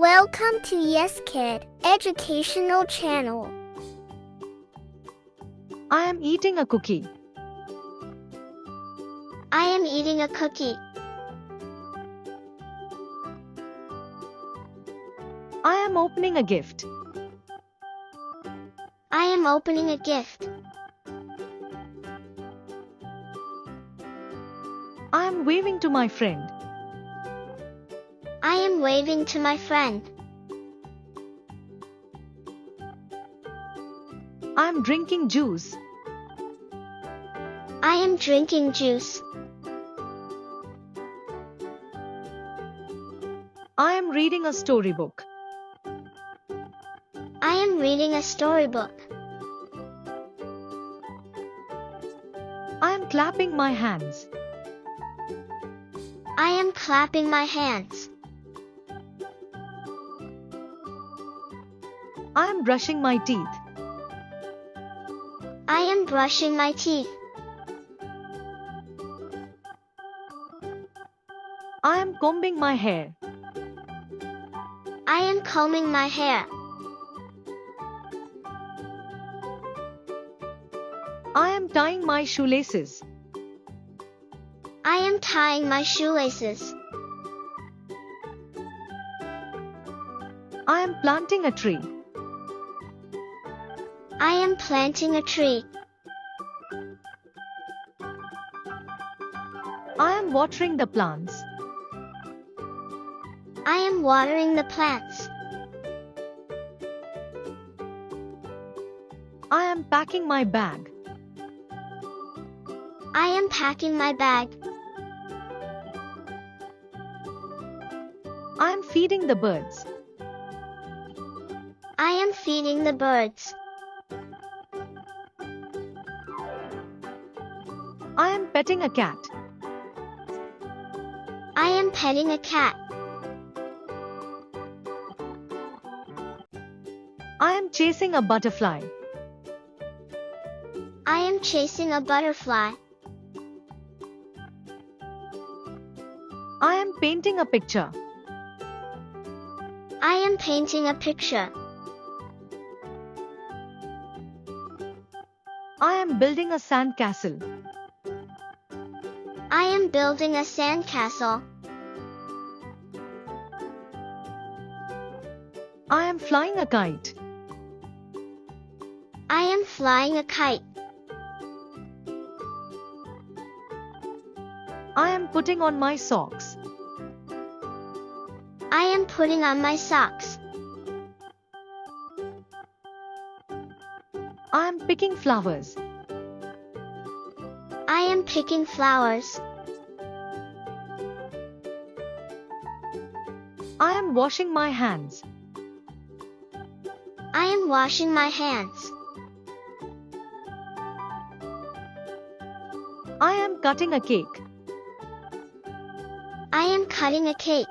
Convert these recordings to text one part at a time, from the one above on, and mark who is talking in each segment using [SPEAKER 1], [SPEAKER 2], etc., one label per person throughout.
[SPEAKER 1] Welcome to Yes Kid Educational Channel.
[SPEAKER 2] I am eating a cookie.
[SPEAKER 1] I am eating a cookie.
[SPEAKER 2] I am opening a gift.
[SPEAKER 1] I am opening a gift.
[SPEAKER 2] I am waving to my friend.
[SPEAKER 1] I am waving to my friend.
[SPEAKER 2] I am drinking juice.
[SPEAKER 1] I am drinking juice.
[SPEAKER 2] I am reading a storybook.
[SPEAKER 1] I am reading a storybook.
[SPEAKER 2] I am clapping my hands.
[SPEAKER 1] I am clapping my hands.
[SPEAKER 2] I am brushing my teeth.
[SPEAKER 1] I am brushing my teeth.
[SPEAKER 2] I am combing my hair.
[SPEAKER 1] I am combing my hair.
[SPEAKER 2] I am tying my shoelaces.
[SPEAKER 1] I am tying my shoelaces.
[SPEAKER 2] I am planting a tree.
[SPEAKER 1] I am planting a tree.
[SPEAKER 2] I am watering the plants.
[SPEAKER 1] I am watering the plants.
[SPEAKER 2] I am packing my bag.
[SPEAKER 1] I am packing my bag.
[SPEAKER 2] I am feeding the birds.
[SPEAKER 1] I am feeding the birds.
[SPEAKER 2] I am petting a cat.
[SPEAKER 1] I am petting a cat.
[SPEAKER 2] I am chasing a butterfly.
[SPEAKER 1] I am chasing a butterfly.
[SPEAKER 2] I am painting a picture.
[SPEAKER 1] I am painting a picture.
[SPEAKER 2] I am building a sandcastle.
[SPEAKER 1] I am building a sandcastle.
[SPEAKER 2] I am flying a kite.
[SPEAKER 1] I am flying a kite.
[SPEAKER 2] I am putting on my socks.
[SPEAKER 1] I am putting on my socks.
[SPEAKER 2] I am picking flowers.
[SPEAKER 1] I am picking flowers.
[SPEAKER 2] I am washing my hands.
[SPEAKER 1] I am washing my hands.
[SPEAKER 2] I am cutting a cake.
[SPEAKER 1] I am cutting a cake.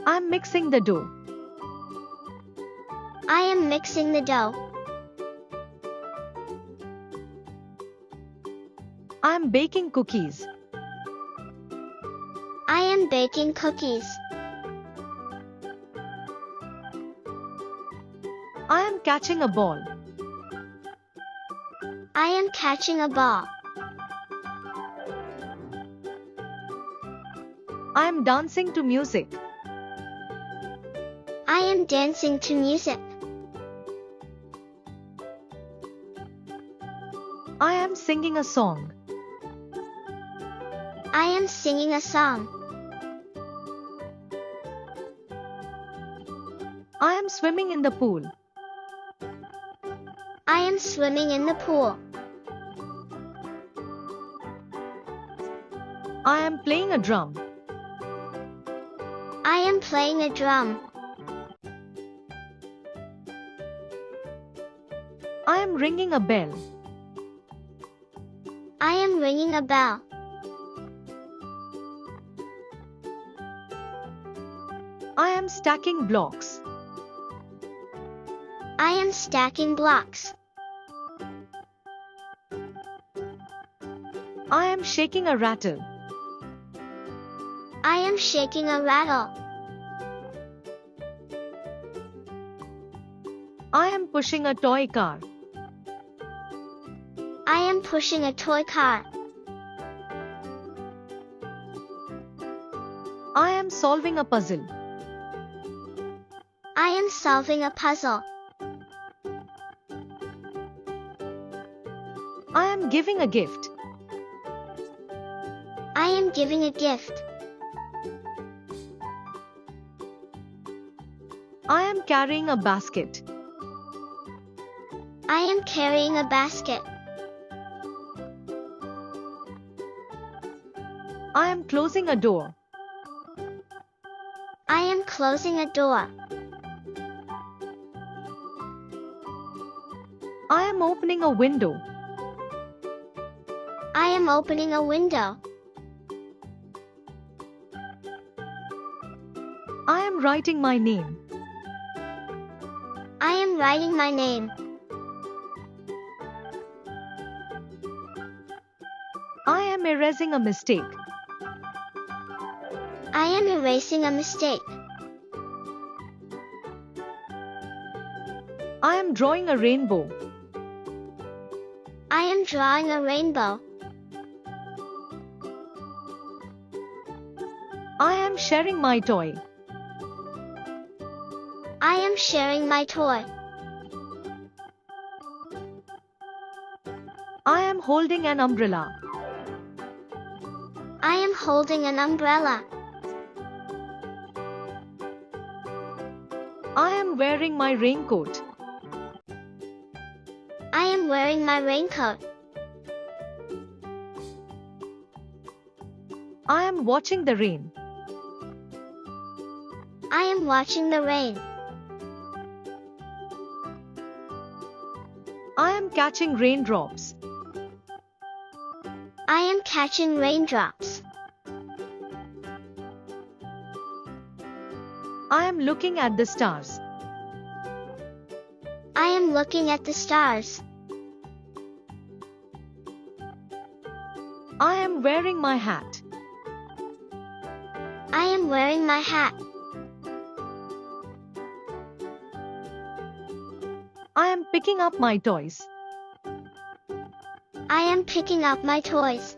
[SPEAKER 2] I am mixing the dough.
[SPEAKER 1] I am mixing the dough.
[SPEAKER 2] I am baking cookies.
[SPEAKER 1] I am baking cookies.
[SPEAKER 2] I am catching a ball.
[SPEAKER 1] I am catching a ball.
[SPEAKER 2] I am dancing to music.
[SPEAKER 1] I am dancing to music.
[SPEAKER 2] I am singing a song.
[SPEAKER 1] I am singing a song.
[SPEAKER 2] I am swimming in the pool.
[SPEAKER 1] I am swimming in the pool.
[SPEAKER 2] I am playing a drum.
[SPEAKER 1] I am playing a drum.
[SPEAKER 2] I am ringing a bell.
[SPEAKER 1] I am ringing a bell.
[SPEAKER 2] I am stacking blocks.
[SPEAKER 1] I am stacking blocks.
[SPEAKER 2] I am shaking a rattle.
[SPEAKER 1] I am shaking a rattle.
[SPEAKER 2] I am pushing a toy car.
[SPEAKER 1] I am pushing a toy car.
[SPEAKER 2] I am solving a puzzle.
[SPEAKER 1] I am solving a puzzle.
[SPEAKER 2] I am giving a gift.
[SPEAKER 1] I am giving a gift.
[SPEAKER 2] I am carrying a basket.
[SPEAKER 1] I am carrying a basket.
[SPEAKER 2] I am closing a door.
[SPEAKER 1] I am closing a door.
[SPEAKER 2] I am opening a window.
[SPEAKER 1] I am opening a window.
[SPEAKER 2] I am writing my name.
[SPEAKER 1] I am writing my name.
[SPEAKER 2] I am erasing a mistake.
[SPEAKER 1] I am erasing a mistake.
[SPEAKER 2] I am drawing a rainbow.
[SPEAKER 1] I am drawing a rainbow.
[SPEAKER 2] I am sharing my toy.
[SPEAKER 1] I am sharing my toy.
[SPEAKER 2] I am holding an umbrella.
[SPEAKER 1] I am holding an umbrella.
[SPEAKER 2] I am wearing my raincoat.
[SPEAKER 1] I am wearing my raincoat.
[SPEAKER 2] I am watching the rain.
[SPEAKER 1] I am watching the rain.
[SPEAKER 2] I am catching raindrops.
[SPEAKER 1] I am catching raindrops.
[SPEAKER 2] I am looking at the stars.
[SPEAKER 1] I am looking at the stars.
[SPEAKER 2] I am wearing my hat.
[SPEAKER 1] I am wearing my hat.
[SPEAKER 2] I am picking up my toys.
[SPEAKER 1] I am picking up my toys.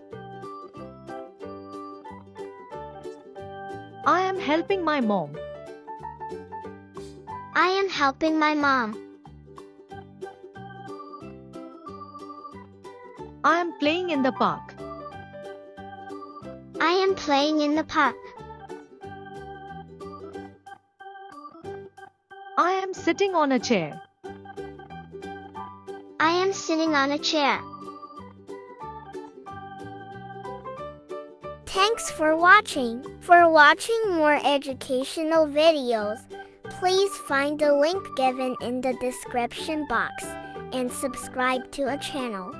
[SPEAKER 2] I am helping my mom.
[SPEAKER 1] I am helping my mom.
[SPEAKER 2] I am playing in the park.
[SPEAKER 1] I am playing in the park.
[SPEAKER 2] I am sitting on a chair.
[SPEAKER 1] I am sitting on a chair. Thanks for watching. For watching more educational videos, please find the link given in the description box and subscribe to our channel.